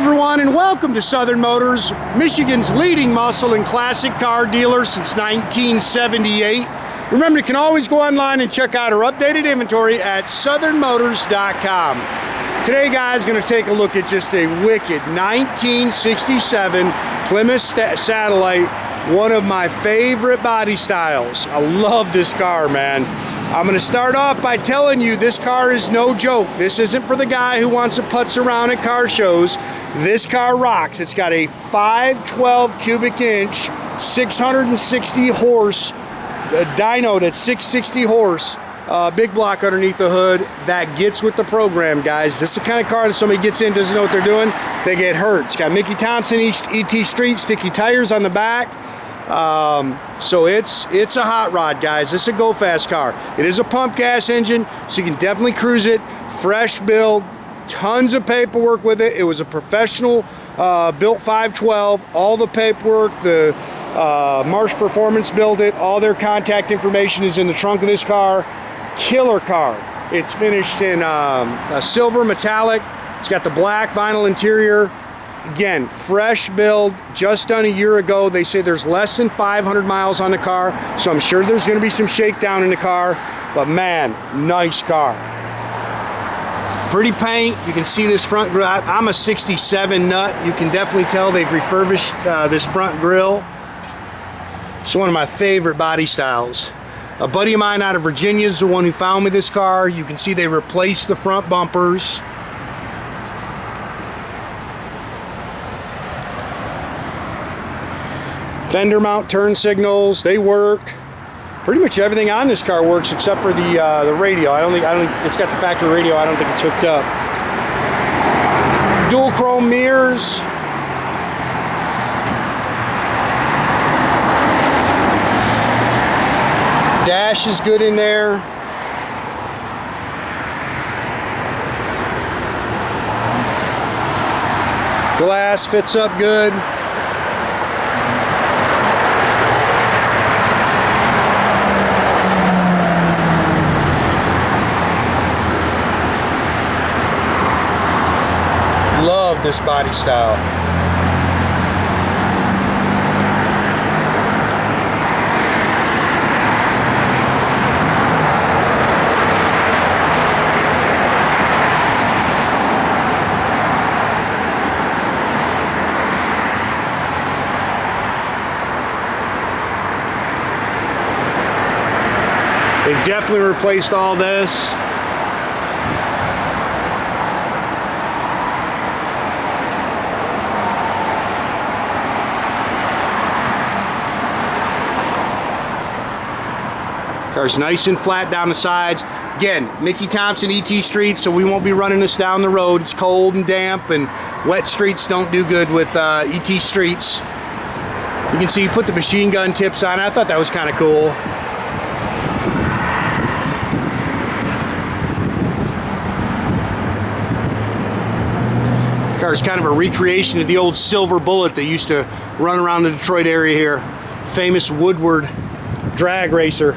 everyone, and welcome to Southern Motors, Michigan's leading muscle and classic car dealer since 1978. Remember, you can always go online and check out our updated inventory at southernmotors.com. Today, guys, going to take a look at just a wicked 1967 Plymouth Satellite, one of my favorite body styles. I love this car, man. I'm going to start off by telling you this car is no joke. This isn't for the guy who wants to putz around at car shows. This car rocks. It's got a 512 cubic inch, 660 horse dynode at 660 horse, big block underneath the hood that gets with the program, guys. This is the kind of car that somebody gets in, doesn't know what they're doing, they get hurt. It's got Michey Thompson ET Street sticky tires on the back. So it's a hot rod, guys. This is a go fast car. It is a pump gas engine, so you can definitely cruise it. Fresh build, tons of paperwork with it. It was a professional built 512. All the paperwork, the Marsh Performance built it. All their contact information is in the trunk of this car. Killer car. It's finished in a silver metallic. It's got the black vinyl interior. Again, fresh build, just done a year ago. They say there's less than 500 miles on the car, so I'm sure there's going to be some shakedown in the car, but man, nice car. Pretty paint. You can see this front grille. I'm a 67 nut. You can definitely tell they've refurbished this front grille. It's one of my favorite body styles. A buddy of mine out of Virginia is the one who found me this car. You can see they replaced the front bumpers. Fender mount turn signals, they work. Pretty much everything on this car works except for the radio. It's got the factory radio. I don't think it's hooked up. Dual chrome mirrors. Dash is good in there. Glass fits up good. Love this body style. They definitely replaced all this. Car's nice and flat down the sides. Again, Michey Thompson ET Street, so we won't be running this down the road. It's cold and damp, and wet streets don't do good with ET Streets. You can see, put the machine gun tips on it. I thought that was kind of cool. Car's kind of a recreation of the old silver Bullet that used to run around the Detroit area here. Famous Woodward drag racer.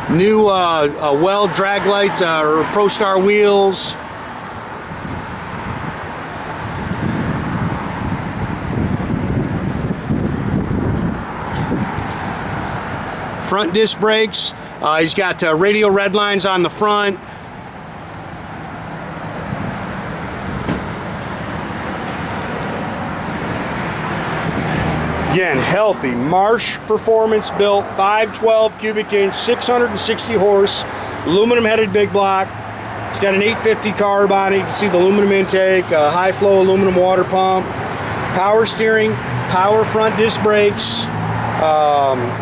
New Weld drag light or Pro Star wheels. Front disc brakes. He's got radial red lines on the front. Again, healthy Marsh Performance built 512 cubic inch, 660 horse, aluminum headed big block. It's got an 850 carb on it. You can see the aluminum intake, high flow aluminum water pump, power steering, power front disc brakes.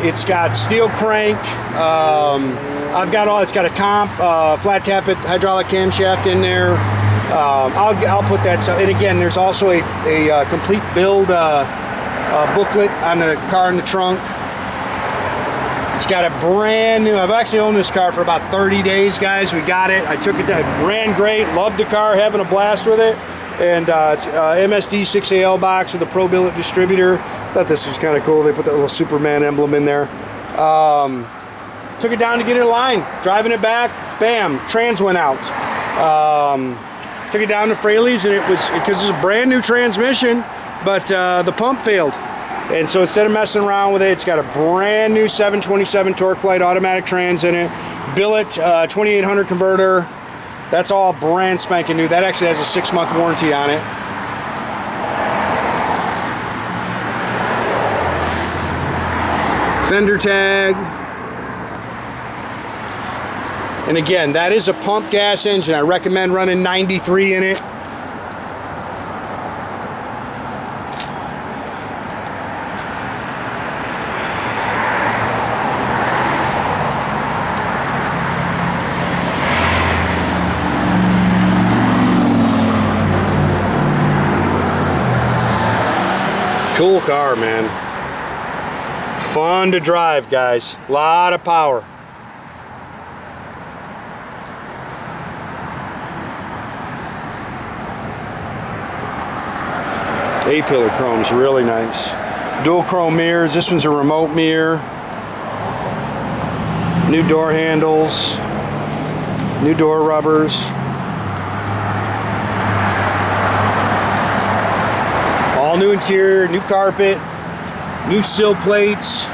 It's got steel crank. It's got a comp, flat tappet hydraulic camshaft in there. I'll put that. And again, there's also a complete build booklet on the car in the trunk. It's got a brand new, I've actually owned this car for about 30 days, guys. We got it. I took it, ran great, loved the car, having a blast with it. And it's MSD 6AL box with a Pro Billet distributor. Thought this was kind of cool. They put that little Superman emblem in there. Took it down to get it aligned. Driving it back, bam, trans went out. Took it down to Fraley's, and it was, because it's a brand new transmission, but the pump failed. And so instead of messing around with it, it's got a brand new 727 Torqueflite automatic trans in it. Billet 2800 converter. That's all brand spanking new. That actually has a 6-month warranty on it. Fender tag. And again, that is a pump gas engine. I recommend running 93 in it. Cool car, man. Fun to drive, guys. A lot of power. A-pillar chrome's really nice. Dual chrome mirrors. This one's a remote mirror. New door handles. New door rubbers. All new interior, new carpet, new sill plates.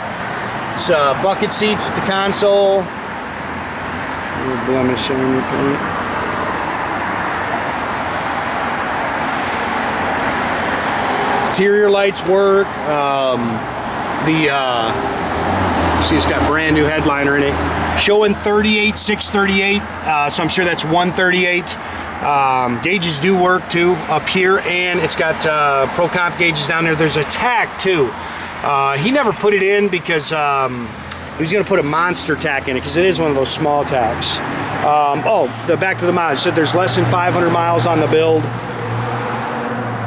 It's bucket seats with the console. A little blemish on the paint. Interior lights work. See, it's got brand new headliner in it. Showing 38,638, so I'm sure that's 138. Gauges do work too up here, and it's got Pro Comp gauges down there. There's a tack too. He never put it in because he was going to put a monster tack in it, because it is one of those small tacks. Back to the miles. So there's less than 500 miles on the build.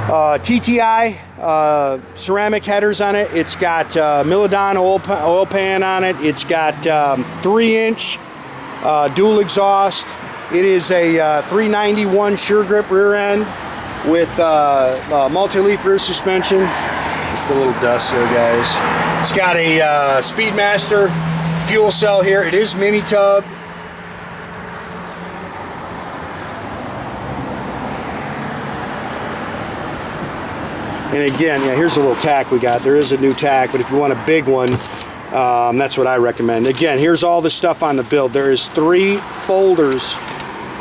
TTI ceramic headers on it. It's got Milidon oil pan on it. It's got 3-inch dual exhaust. It is a 391 sure grip rear end with multi-leaf rear suspension. Just a little dust there, guys. It's got a Speedmaster fuel cell here. It is mini tub. And again, yeah, here's a little tack we got. There is a new tack, but if you want a big one, that's what I recommend. Again, here's all the stuff on the build. There is 3 folders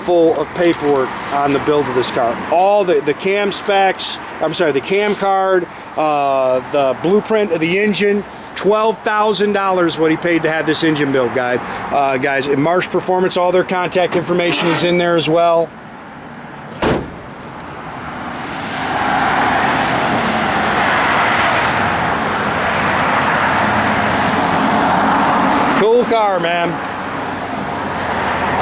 full of paperwork on the build of this car. All the cam specs, I'm sorry, the cam card, the blueprint of the engine. $12,000 what he paid to have this engine built, guys. And Marsh Performance, all their contact information is in there as well. Cool car, man.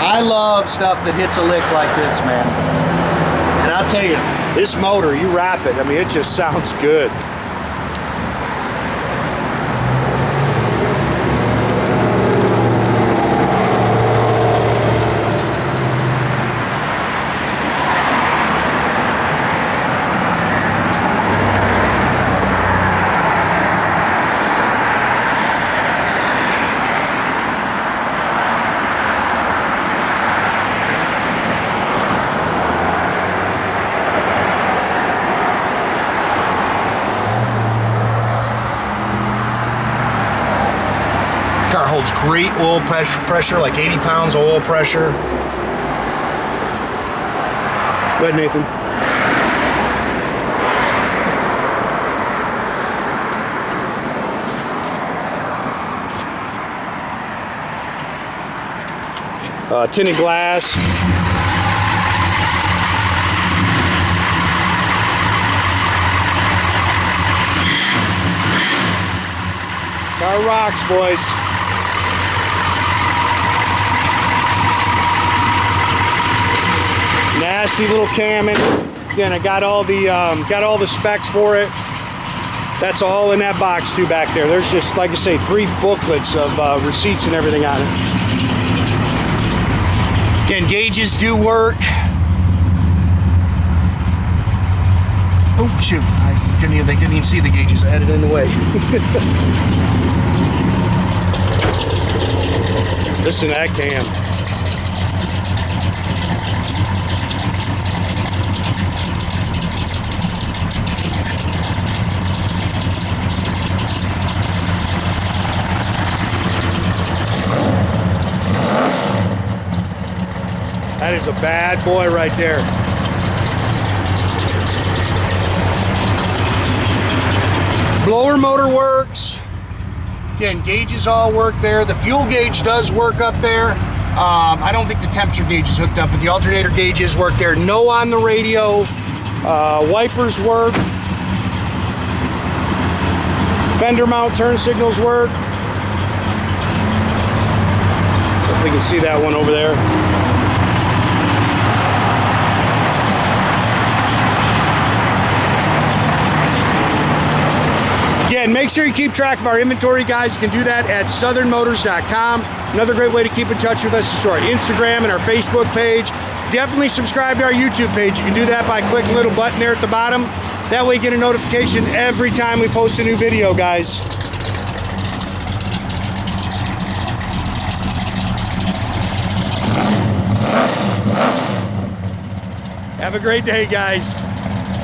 I love stuff that hits a lick like this, man. And I'll tell you, this motor, you wrap it, I mean, it just sounds good. Car holds great oil pressure, like 80 pounds of oil pressure. Go ahead, Nathan. Tinted glass. Car rocks, boys. Nasty little cam in. Again, I got all the specs for it. That's all in that box too back there. There's just, like I say, 3 booklets of receipts and everything on it. Again, gauges do work. Oh shoot! They didn't even see the gauges. I had it in the way. Listen to that cam. a bad boy right there. Blower motor works. Again, gauges all work there. The fuel gauge does work up there. I don't think the temperature gauge is hooked up, but the alternator gauges work there. No on the radio. Wipers work. Fender mount turn signals work. If we can see that one over there. Again, make sure you keep track of our inventory, guys. You can do that at southernmotors.com. Another great way to keep in touch with us is through our Instagram and our Facebook page. Definitely subscribe to our YouTube page. You can do that by clicking the little button there at the bottom. That way you get a notification every time we post a new video, guys. Have a great day, guys.